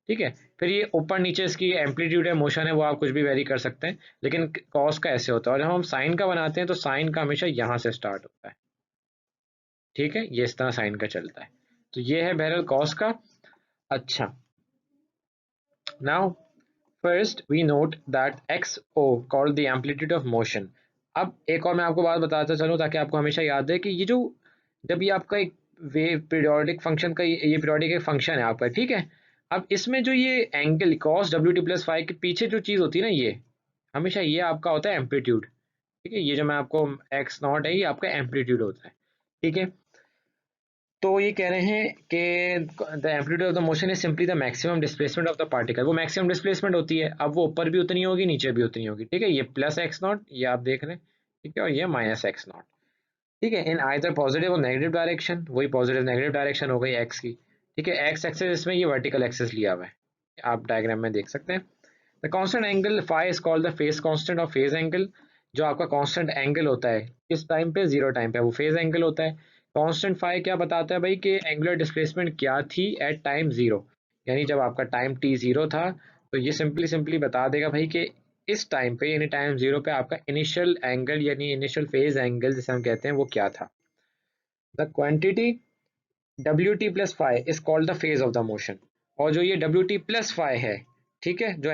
ठीक है। फिर ये ऊपर नीचे इसकी एम्पलीट्यूड है, मोशन है, वो आप कुछ भी वेरी कर सकते हैं, लेकिन कॉस का ऐसे होता है। और जब हम साइन का बनाते हैं तो साइन का हमेशा यहाँ से स्टार्ट होता है, ठीक है, ये इस तरह साइन का चलता है। तो ये है बहरहाल कॉस का। अच्छा, now First, we note that xo called the amplitude of motion. अब एक और मैं आपको बात बताता चलूँ ताकि आपको हमेशा याद है कि ये जो जब ये आपका एक वेव पीरियोडिक फंक्शन का ये पीरियोडिक एक फंक्शन है आपका, ठीक है। अब इसमें जो ये angle cos WT plus five के पीछे जो चीज़ होती है ना, ये हमेशा ये आपका होता है एम्पलीट्यूड, ठीक है। ये जो मैं आपको एक्स नॉट है ये आपका एम्पलीट्यूड होता है, ठीक है। तो ये कह रहे हैं कि the amplitude of the motion is simply the maximum displacement of the particle. वो मैक्सिमम डिस्प्लेसमेंट होती है, अब वो ऊपर भी उतनी होगी नीचे भी उतनी होगी, ठीक है। ये प्लस एक्स नॉट ये आप देख रहे हैं, ठीक है, और ये माइनस एक्स नॉट, ठीक है, इन आइदर पॉजिटिव और नेगेटिव डायरेक्शन। वही पॉजिटिव नेगेटिव डायरेक्शन हो गई एक्स की, ठीक है। एक्स एक्सेस इसमें ये वर्टिकल एक्सेस लिया हुआ है, आप डायग्राम में देख सकते हैं। The constant angle phi is called the phase constant और फेज एंगल। जो आपका कांस्टेंट एंगल होता है किस टाइम पे, जीरो टाइम पे, वो फेज एंगल होता है। कांस्टेंट फाई क्या बताता है भाई कि एंगुलर डिस्प्लेसमेंट क्या थी एट टाइम जीरो, यानी जब आपका टाइम टी जीरो था, तो ये सिंपली सिंपली बता देगा भाई कि इस टाइम पे यानी टाइम जीरो पे आपका इनिशियल एंगल यानी इनिशियल फेज एंगल जिसे हम कहते हैं वो क्या था। The quantity WT plus phi is called the phase of the motion. और जो ये WT प्लस फाई है, ठीक है, जो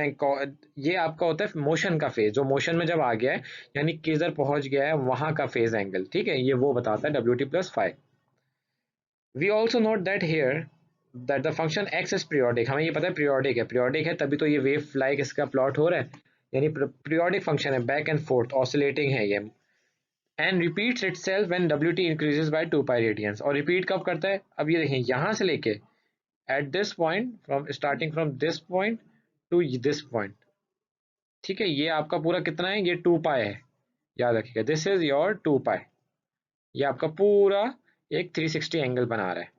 ये आपका होता है मोशन का फेज, जो मोशन में जब आ गया है यानी किधर पहुंच गया है वहां का फेज एंगल, ठीक है, ये वो बताता है WT plus phi. We also note that here that the function X is periodic. हमें ये पता है पीरियोडिक है तभी तो ये वेव लाइक इसका प्लॉट हो रहा है, यानी पीरियोडिक फंक्शन है, बैक एंड फोर्थ ऑसिलेटिंग है ये, and repeats itself when WT increases by 2 pi radiance. और रिपीट कब करता है, अब ये देखें यहाँ से लेके at this point, from starting from this point two this point, ठीक है। ये आपका पूरा कितना है, ये 2 पाई है, याद रखिएगा, दिस इज योर 2 पाई। ये आपका पूरा एक 360 एंगल बना रहा है,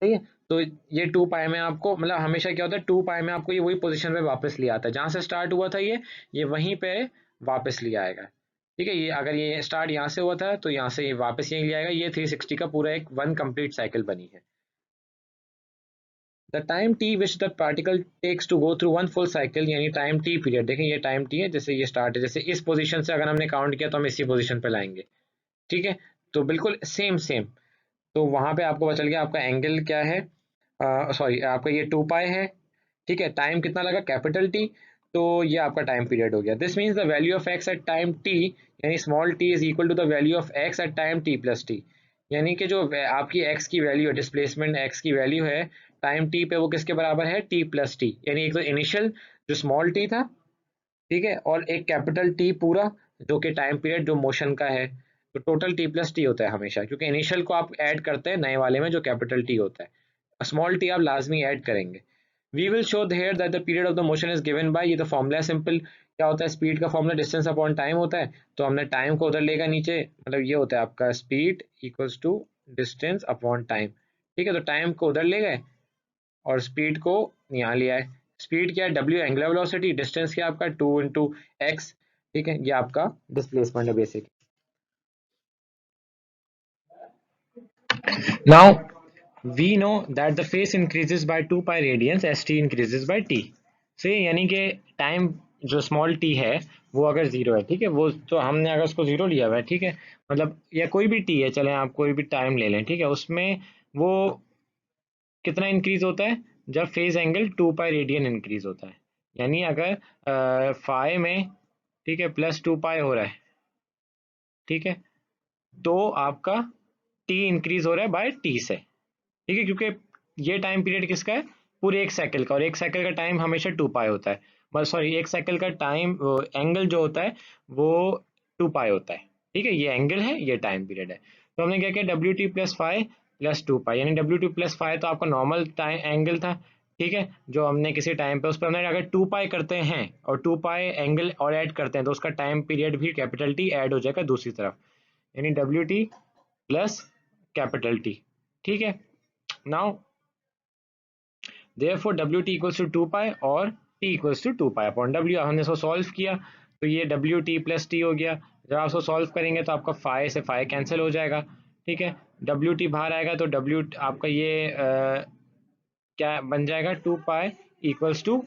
ठीक है। तो ये 2 पाई में आपको मतलब हमेशा क्या होता है, 2 पाई में आपको ये वही पोजीशन पे वापस ले आता है जहां से स्टार्ट हुआ था, ये वहीं पे वापस ले आएगा, ठीक है। ये अगर ये स्टार्ट यहाँ से हुआ था तो यहाँ से ये वापस यहीं ले आएगा। ये 360 का पूरा एक वन कंप्लीट साइकिल बनी है। The time T which the particle takes to go through one full cycle, यानी टाइम टी पीरियड, देखें ये टाइम टी है, जैसे ये स्टार्ट है, जैसे इस पोजीशन से अगर हमने काउंट किया तो हम इसी पोजीशन पे लाएंगे, ठीक है। तो बिल्कुल सेम सेम, तो वहां पे आपको पता चल गया आपका एंगल क्या है, सॉरी आपका ये 2 पाई है, ठीक है। टाइम कितना लगा, कैपिटल टी, तो ये आपका टाइम पीरियड हो गया। This means the value of x at time t यानी small t is equal to the value of x at time t plus T. यानी कि जो आपकी एक्स की वैल्यू है, डिस्प्लेसमेंट एक्स की वैल्यू है टाइम टी पे, वो किसके बराबर है, टी प्लस टी, यानी एक तो इनिशियल जो स्मॉल टी था, ठीक है, और एक कैपिटल टी पूरा जो कि टाइम पीरियड जो मोशन का है। तो टोटल टी प्लस टी होता है हमेशा, क्योंकि इनिशियल को आप ऐड करते हैं नए वाले में जो कैपिटल टी होता है, स्मॉल टी आप लाजमी ऐड करेंगे। We will show here that the period of the motion is given by, ये तो फॉर्मूला सिंपल क्या होता है, स्पीड का फॉर्मूला डिस्टेंस अपॉन टाइम होता है, तो हमने टाइम को उधर लेगा नीचे, मतलब ये होता है आपका speed equals to distance upon time, ठीक है। तो टाइम को उधर ले गए और स्पीड को यहाँ ले आए। स्पीड क्या है, डब्ल्यू एंगुलर वेलोसिटी, डिस्टेंस क्या आपका 2 × x, ठीक है, ये आपका डिस्प्लेसमेंट है basic. Now we know that the phase increases by 2 pi radians as T increases by T से, यानी कि टाइम जो स्मॉल टी है वो अगर जीरो है, ठीक है, वो तो हमने अगर उसको जीरो लिया हुआ है, ठीक है, मतलब या कोई भी टी है, चलें आप कोई भी टाइम ले लें, ठीक है, उसमें वो कितना इंक्रीज होता है, जब phase angle 2 pi radian increase होता है, यानी अगर फाई में, ठीक है, प्लस 2 पाई हो रहा है, ठीक है, तो आपका टी इंक्रीज हो रहा है बाय टी से, ठीक है, क्योंकि ये टाइम पीरियड किसका है, पूरे एक साइकिल का, और एक साइकिल का टाइम हमेशा 2 पाई होता है, बस सॉरी एक साइकिल का टाइम एंगल जो होता है वो 2 पाई होता है, ठीक है। ये एंगल है, ये टाइम पीरियड है। तो हमने क्या किया, W T plus five plus 2 पाई, यानी डब्ल्यू टी प्लस फाइव तो आपका नॉर्मल टाइम एंगल था, ठीक है, जो हमने किसी टाइम पे उस पर हमने अगर 2 पाई करते हैं और 2 पाई एंगल और ऐड करते हैं तो उसका टाइम पीरियड भी कैपिटल टी ऐड हो जाएगा दूसरी तरफ, यानी W T plus capital T, ठीक है। Now therefore wt equals to 2 pi और t equals to 2 pi upon w। हमने इसको सॉल्व किया तो ये wt प्लस t हो गया। जब आप इसको सॉल्व करेंगे तो आपका फाई से फाई कैंसिल हो जाएगा, ठीक है, wt बाहर आएगा तो w आपका ये क्या बन जाएगा, 2 pi equals to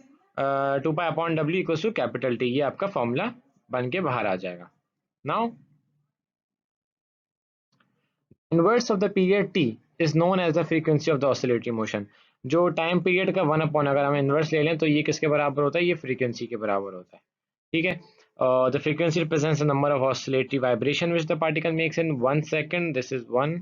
2 pi upon w equals to capital T, ये आपका फॉर्मूला बन के बाहर आ जाएगा। Now inverse of the period t is known as the frequency of the oscillatory motion। जो टाइम पीरियड का 1 अपॉन अगर हम इन्वर्स ले लें तो ये किसके बराबर होता है, ये फ्रीक्वेंसी के बराबर होता है, ठीक है। The frequency represents the number of oscillatory vibration which the particle makes in 1 second, this is 1।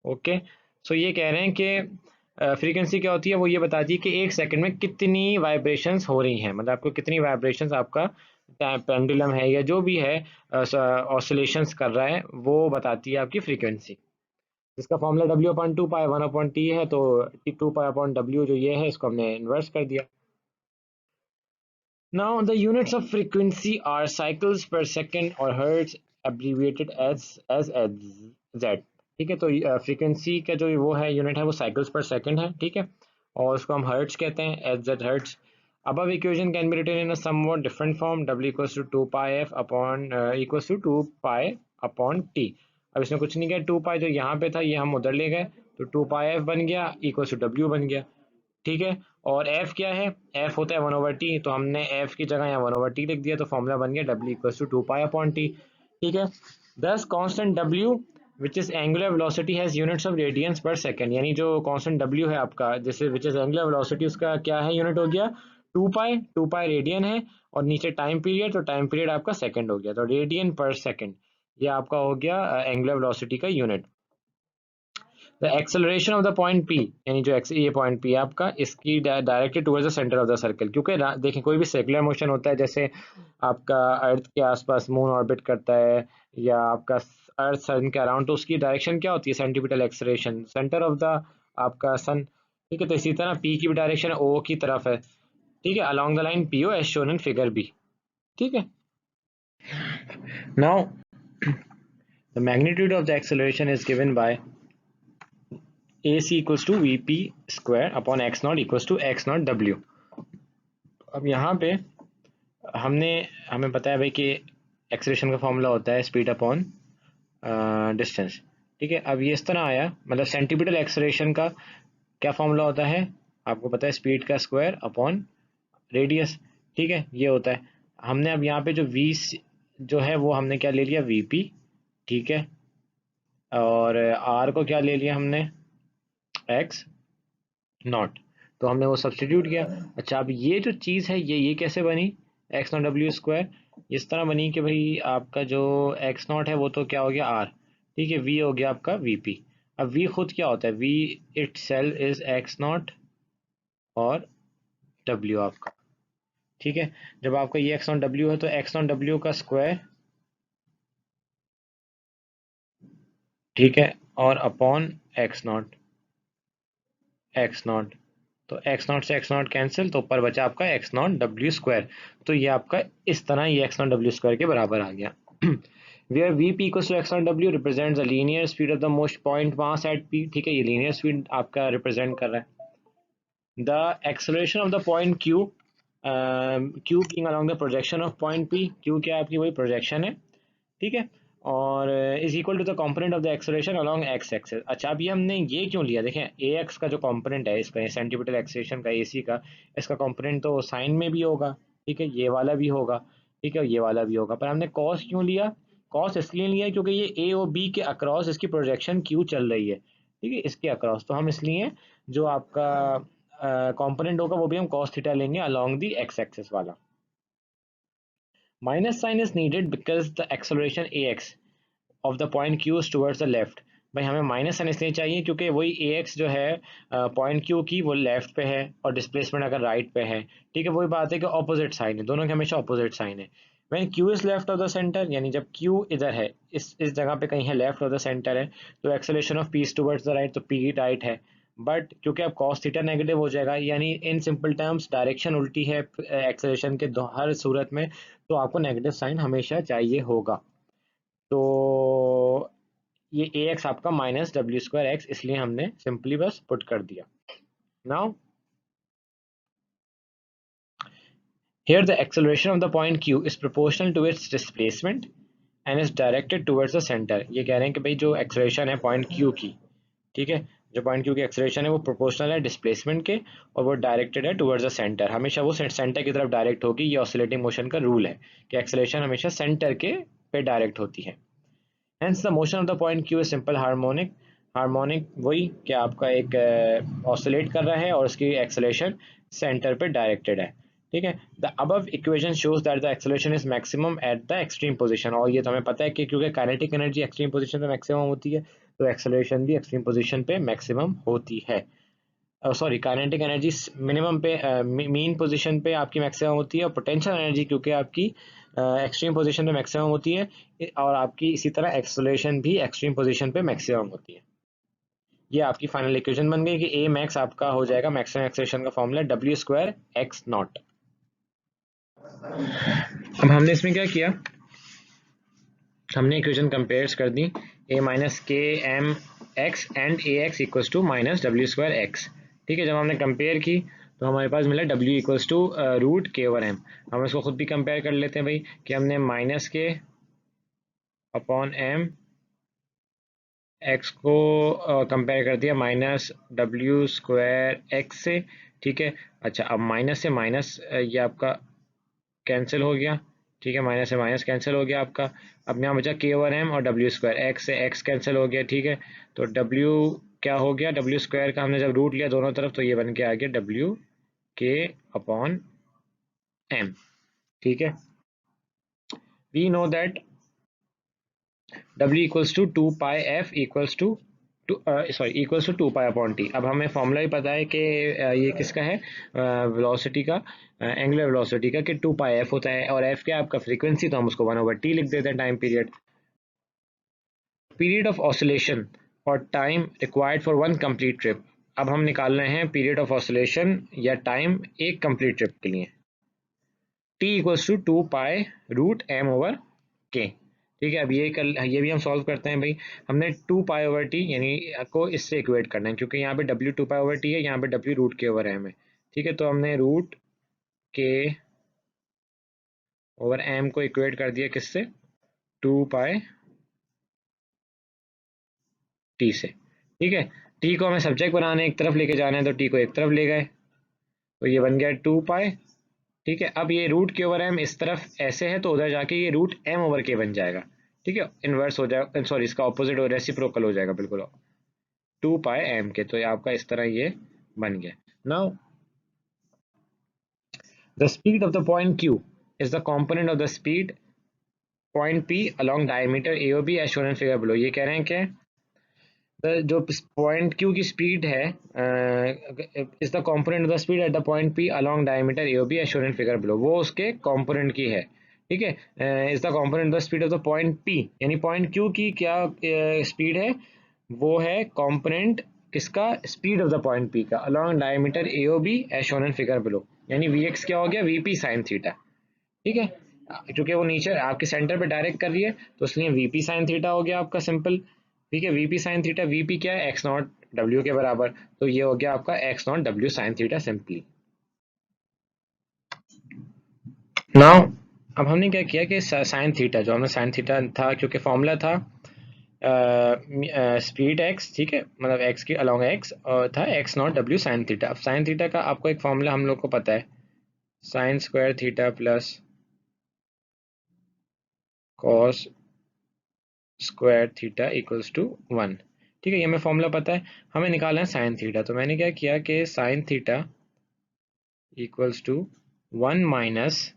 Okay, so ये कह रहे हैं कि फ्रीक्वेंसी क्या होती है, वो ये बताती है कि 1 सेकंड में कितनी वाइब्रेशंस हो रही हैं, मतलब आपको कितनी वाइब्रेशंस आपका पेंडुलम है या जो भी है ऑसिलेशंस कर रहा है, वो बताती है आपकी फ्रीक्वेंसी। इसका फॉर्मूला डब्ल्यू अपॉन टू पाई 1/t है, तो टू पाई अपॉन डब्ल्यू जो ये है इसको हमने इन्वर्स कर दिया। Now the units of frequency are cycles per second और हर्ट्ज, एब्रीविएटेड एज जेड, ठीक है। तो फ्रीक्वेंसी का जो वो है यूनिट है वो साइकिल्स पर सेकेंड है, ठीक है, और उसको हम हर्ट्ज कहते हैं, as Z hertz. above equation can be written in a somewhat different form, w equals to 2 pi f upon equals to 2 pi upon t। अब इसमें कुछ नहीं किया, 2 pi जो यहाँ पे था ये हम उधर ले गए, तो 2 pi f बन गया equals to w बन गया, ठीक है। और f क्या है, f होता है 1/t, तो हमने f की जगह यहाँ 1/t लिख दिया, तो फॉर्मूला बन गया w equals to 2 pi upon t, ठीक है। दस constant w which is angular velocity has units of radiance पर सेकंड, यानी जो कांस्टेंट w है आपका, जैसे विच इज एंगुलर वेलोसिटी, उसका क्या है यूनिट हो गया 2 पाई रेडियन है, और नीचे टाइम पीरियड, तो टाइम पीरियड आपका सेकंड हो गया, तो रेडियन पर सेकंड ये आपका हो गया एंगुलर वेलोसिटी का unit. The acceleration of the point P, यानी जो ये पॉइंट पी है आपका, इसकी directed towards the centre of the circle, क्योंकि देखें कोई भी सर्कुलर मोशन होता है, जैसे आपका अर्थ के आसपास मून ऑर्बिट करता है या आपका अर्थ सन के अराउंड, तो उसकी डायरेक्शन क्या होती है, centripetal acceleration, centre of the आपका सन, ठीक है। तो इसी तरह पी की भी डायरेक्शन ओ की तरफ है, ठीक है, along the line P O as shown in figure B, ठीक है। Now the magnitude of the acceleration is given by AC equals to VP square upon x naught equals to x naught W। अब यहाँ पे हमें पता है भाई कि एक्सेलरेशन का फॉर्मूला होता है स्पीड अपॉन डिस्टेंस, ठीक है। अब ये इस तरह आया, मतलब सेंटीपिटल एक्सेलरेशन का क्या फॉर्मूला होता है आपको पता है, स्पीड का स्क्वायर अपॉन रेडियस, ठीक है, ये होता है। हमने अब यहाँ पे जो v जो है वो हमने क्या ले लिया VP, ठीक है, और r को क्या ले लिया हमने x नॉट, तो हमने वो सब्सटीट्यूट किया। अच्छा, अब ये जो चीज़ है ये कैसे बनी, एक्स नॉट डब्ल्यू स्क्वायर, इस तरह बनी कि भाई आपका जो एक्स नॉट है वो तो क्या हो गया आर, ठीक है, वी हो गया आपका वी पी। अब वी खुद क्या होता है, V itself is X not और डब्ल्यू आपका, ठीक है। जब आपका ये एक्स नॉट डब्ल्यू है तो एक्स नॉट डब्ल्यू का स्क्वायर, ठीक है, और अपॉन एक्स नॉट, तो एक्स नॉट से एक्स नॉट कैंसिल, तो ऊपर बचा आपका एक्स नॉट डब्ल्यू स्क्वायर, तो ये आपका इस तरह ये एक्स नॉट डब्ल्यू स्क्वायर के बराबर आ गया। Where V P equals to X not W represents the linear speed of the most point mass at P, ठीक है, ये लीनियर स्पीड आपका रिप्रेजेंट कर रहा है। The acceleration of the point Q, Q being along the projection of point P, Q क्या आपकी वही प्रोजेक्शन है, ठीक है, और is equal to the component of the acceleration along X axis. अच्छा, अभी हमने ये क्यों लिया, देखें ए एक्स का जो कंपोनेंट है इसका, सेंटीमीटर एक्सेलरेशन का एसी का, इसका कंपोनेंट तो साइन में भी होगा, ठीक है, ये वाला भी होगा, ठीक है, ये वाला भी होगा, पर हमने कॉस क्यों लिया, कॉस इसलिए लिया क्योंकि ये ए और बी के अक्रॉस इसकी प्रोजेक्शन क्यू चल रही है, ठीक है, इसके अक्रॉस, तो हम इसलिए जो आपका कंपोनेंट होगा वो भी हम कॉस थीटा लेंगे अलोंग द एक्स एक्सिस वाला। Minus sign is needed because the acceleration A X of the point Q towards the left. भाई हमें माइनस साइन इसलिए चाहिए क्योंकि वही ए एक्स जो है पॉइंट क्यू की वो लेफ्ट पे है और डिस्प्लेसमेंट अगर राइट पे है, ठीक है, वही बात है कि ऑपोजिट साइन है, दोनों के हमेशा ऑपोजिट साइन है। When Q is left of the centre, यानी जब क्यू इधर है, इस जगह पे कहीं है, लेफ्ट ऑफ द सेंटर है, तो acceleration of P towards the right, तो पी राइट है, बट क्योंकि अब कॉस थीटा नेगेटिव हो जाएगा, यानी इन सिंपल टर्म्स डायरेक्शन उल्टी है एक्सेलरेशन के हर सूरत में, तो आपको नेगेटिव साइन हमेशा चाहिए होगा। तो ये ए एक्स आपका माइनस डब्ल्यू स्क्वायर एक्स, इसलिए हमने सिंपली बस पुट कर दिया। Now here the acceleration of the point Q is proportional to its displacement and is directed towards the centre. ये कह रहे हैं कि भाई जो एक्सेलरेशन है पॉइंट क्यू की, ठीक है, जो पॉइंट क्यू की एक्सेलरेशन है वो प्रोपोर्शनल है डिस्प्लेसमेंट के, और वो डायरेक्टेड है टुवर्ड्स द सेंटर, हमेशा वो सेंटर की तरफ डायरेक्ट होगी, ये ऑसिलेटिंग मोशन का रूल है कि एक्सेलरेशन हमेशा सेंटर के पे डायरेक्ट होती है। Hence, the motion of the point Q is simple harmonic harmonic वही कि आपका एक ऑसिलेट कर रहा है और उसकी एक्सेलेरेशन सेंटर पे डायरेक्टेड है, ठीक है। The above equation shows that the acceleration is maximum at the extreme position, और ये तो हमें पता है कि क्योंकि काइनेटिक एनर्जी एक्सट्रीम पोजीशन पे मैक्सिमम होती है, तो एक्सेलरेशन भी एक्सट्रीम पोजीशन पे मैक्सिमम होती है। सॉरी, काइनेटिक एनर्जी मिनिमम पे मीन पोजीशन पे आपकी मैक्सिमम होती है, और पोटेंशियल एनर्जी क्योंकि आपकी एक्सट्रीम पोजीशन पे मैक्सिमम होती है, और आपकी इसी तरह एक्सेलरेशन भी एक्सट्रीम पोजीशन पे मैक्सिमम होती है। ये आपकी फाइनल इक्वेशन बन गई कि ए मैक्स आपका हो जाएगा मैक्सिमम एक्सेलरेशन का formula W square X not. अब हमने इसमें क्या किया, हमने इक्वेशन कंपेयर्स कर दी, A minus K M X and A X equals to minus W square X, ठीक है। जब हमने कंपेयर की तो हमारे पास मिला डब्ल्यू इक्वल्स टू रूट के ओवर एम। हम इसको खुद भी कंपेयर कर लेते हैं भाई, कि हमने माइनस के अपॉन एम एक्स को कंपेयर कर दिया माइनस डब्ल्यू स्क्वायर एक्स से, ठीक है। अच्छा, अब माइनस से माइनस ये आपका कैंसिल हो गया, ठीक है, माइनस से माइनस कैंसिल हो गया आपका। अब यहाँ बचा के ओवर एम और डब्ल्यू स्क्वायर, एक्स से एक्स कैंसिल हो गया, ठीक है। तो डब्ल्यू क्या हो गया, डब्ल्यू स्क्वायर का हमने जब रूट लिया दोनों तरफ तो ये बन के आ गया डब्ल्यू के अपॉन एम, ठीक है। We know that W equals to two pi F equals to sorry equals to pi upon T. अब हमें फॉर्मूला भी पता है कि ये किसका है, वेलोसिटी का, एंगुलर वेलोसिटी का, कि टू पाई एफ होता है, और एफ क्या है आपका फ्रीक्वेंसी, तो हम उसको वन ओवर टी लिख देते हैं, time period. Period of oscillation और time required for one complete trip. अब हम निकाल रहे हैं पीरियड ऑफ ऑसिलेशन या टाइम एक कंप्लीट ट्रिप के लिए। T equals to two pi root m over k, ठीक है। अब ये भी हम सॉल्व करते हैं भाई। हमने टू पाई ओवर टी यानी को इससे इक्वेट करना है, क्योंकि यहाँ पे W two pi over T है, यहाँ पे डब्ल्यू रूट के ओवर एम है, ठीक है। तो हमने रूट के ओवर एम को इक्वेट कर दिया किससे, टू पाई टी से, ठीक है। टी को हमें सब्जेक्ट बनाने एक तरफ लेके जाना है, तो टी को एक तरफ ले गए, तो ये बन गया टू पाई, ठीक है। अब ये रूट के ओवर एम इस तरफ ऐसे है, तो उधर जाके ये रूट एम ओवर के बन जाएगा, ठीक है। इन्वर्स हो जाएगा, सॉरी इसका ऑपोजिट और रेसिप्रोकल हो जाएगा बिल्कुल, टू पाई एम के, तो ये आपका इस तरह ये बन गया। Now the speed of the point Q is the component of the speed point P along diameter AOB as shown in figure below। ये कह रहे हैं कि जो पॉइंट क्यू की स्पीड है is the component of the speed at the point P along diameter AOB as shown in figure below, वो उसके कंपोनेंट की है, ठीक है। Is the component of the speed of the point P, यानी point Q की क्या speed है, वो है कंपोनेंट किसका, speed of the point P का along diameter AOB as shown in figure below, यानी Vx क्या हो गया, VP sin थीटा, ठीक है। क्योंकि वो नीचे आपके सेंटर पे डायरेक्ट कर रही है, तो इसलिए वीपी साइन थीटा हो गया आपका सिंपल, ठीक है। वीपी साइन थीटा, वीपी क्या है, एक्स नॉट डब्ल्यू के बराबर, तो ये हो गया आपका x not W sine theta simply. Now अब हमने क्या किया कि साइन थीटा, जो हमें साइन थीटा था, क्योंकि फॉर्मूला था स्पीड एक्स, ठीक है, मतलब एक्स की अलॉन्ग एक्स, और था X not W sine theta. अब साइन थीटा का आपको एक फॉर्मूला हम लोग को पता है, sine square theta plus cos square theta equals to one, ठीक है। ये हमें फॉर्मूला पता है, हमें निकालना है साइन थीटा। तो मैंने क्या किया कि sine theta equals to one minus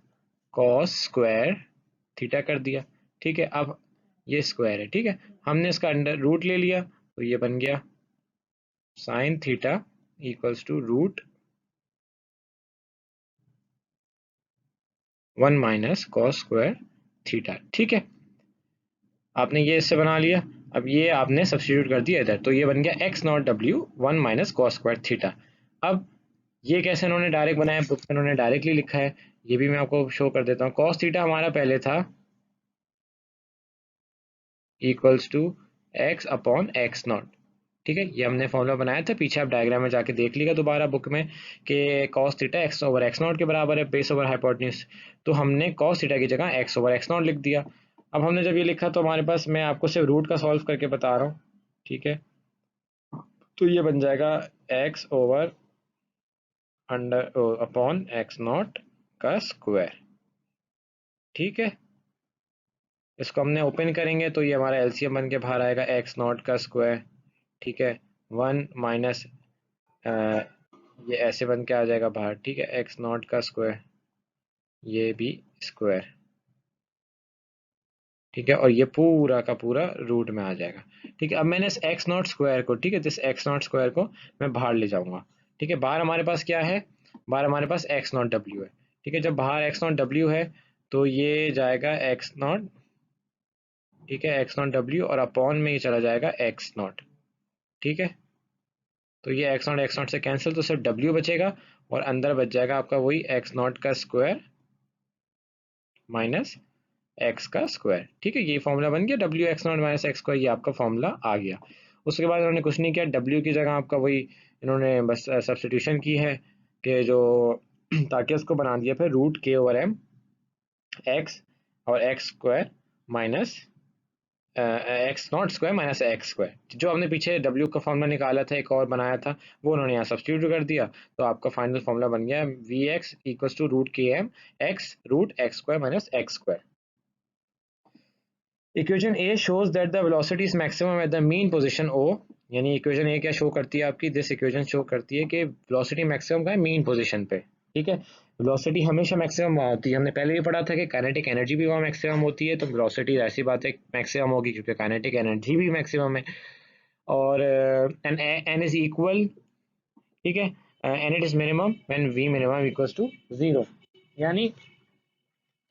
cos square theta कर दिया, ठीक है। अब ये स्क्वायर है, ठीक है, हमने इसका अंडर रूट ले लिया, तो ये बन गया sine theta equals to root one minus cos square theta, ठीक है। आपने ये इससे बना लिया, अब ये आपने सब्स्टिट्यूट कर दिया इधर, तो ये बन गया x not W one minus cos square theta. अब ये कैसे इन्होंने डायरेक्ट बनाया, बुक में इन्होंने डायरेक्टली लिखा है, ये भी मैं आपको शो कर देता हूँ। कॉस थीटा हमारा पहले था equals to X upon X not, ठीक है। ये हमने फॉर्मूला बनाया था, पीछे आप डायग्राम में जाके देख लीजिएगा दोबारा बुक में, कि cos theta x over x not के बराबर है, बेस ओवर हाइपोटेन्यूज, तो हमने कॉस थीटा की जगह एक्स ओवर एक्स नॉट लिख दिया। अब हमने जब ये लिखा तो हमारे पास, मैं आपको सिर्फ रूट का सॉल्व करके बता रहा हूँ, ठीक है। तो ये बन जाएगा x over under upon X not का स्क्वायर, ठीक है। इसको हमने ओपन करेंगे तो ये हमारा एलसीएम बन के बाहर आएगा एक्स नॉट का स्क्वायर, ठीक है, 1 माइनस ये ऐसे बन के आ जाएगा बाहर, ठीक है, एक्स नॉट का स्क्वायर, ये भी स्क्वायर, ठीक है, और ये पूरा का पूरा रूट में आ जाएगा। ठीक है, अब मैंने इस एक्स नॉट स्क्वायर को, ठीक है, इस एक्स नॉट स्क्वायर को मैं बाहर ले जाऊंगा। ठीक है, बाहर हमारे पास क्या है, बाहर हमारे पास एक्स नॉट डब्ल्यू है। ठीक है, जब बाहर एक्स नॉट डब्ल्यू है तो ये जाएगा एक्स नॉट, ठीक है, एक्स नॉट डब्ल्यू, और अपॉन में ये चला जाएगा एक्स नॉट। ठीक है, तो ये एक्स नॉट से कैंसिल, तो सिर्फ डब्ल्यू बचेगा, और अंदर बच जाएगा आपका वही एक्स नॉट का स्क्वायर माइनस एक्स का स्क्वायर। ठीक है, ये फॉर्मूला बन गया, W X not minus x square, ये आपका फॉर्मूला आ गया। उसके बाद इन्होंने कुछ नहीं किया, डब्ल्यू की जगह आपका वही इन्होंने बस सब्सटीट्यूशन की है कि जो ताकि उसको बना दिया फिर रूट के ओवर एम एक्स और x square minus x not square minus x square. जो हमने पीछे डब्ल्यू का फॉर्मूला निकाला था, एक और बनाया था, वो उन्होंने यहाँ सब्सटीट्यूट कर दिया, तो आपका फाइनल फॉर्मूला बन गया v x equal to root k M x root x square minus x square. Equation A shows that the velocity is maximum at the mean position O, यानी इक्वेशन ए क्या show करती है आपकी, this equation show करती है कि velocity maximum का है मीन पोजीशन पे। ठीक है, वेलोसिटी हमेशा मैक्सिमम वहाँ होती है, हमने पहले भी पढ़ा था कि काइनेटिक एनर्जी भी वहाँ मैक्सिमम होती है, तो वेलोसिटी ऐसी बात है मैक्सिमम होगी क्योंकि काइनेटिक एनर्जी भी मैक्सिमम है। और एन एन इज इक्वल, ठीक है, and it is minimum when V minimum equals to zero. यानी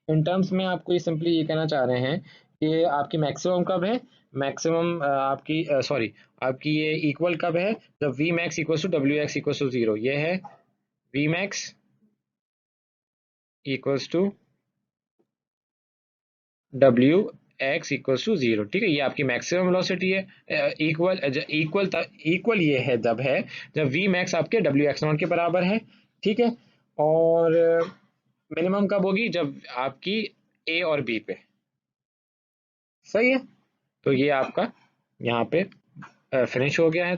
इन टर्म्स में आपको ये सिंपली ये कहना चाह रहे हैं कि आपकी मैक्सिमम कब है, मैक्सिमम आपकी सॉरी आपकी ये इक्वल कब है, जब V max equal to W X equal to zero. ये है V max equals to W X equals to zero. ठीक है, ये आपकी मैक्सिमम वेलोसिटी है। इक्वल इक्वल इक्वल ये है जब जब वी मैक्स आपके डब्ल्यू एक्स नॉट के बराबर है। ठीक है, और मिनिमम कब होगी, जब आपकी ए और बी पे। सही है, तो ये आपका यहाँ पे फिनिश हो गया है।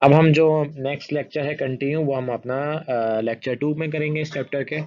अब हम जो नेक्स्ट लेक्चर है कंटिन्यू, वो हम अपना लेक्चर 2 में करेंगे इस चैप्टर के।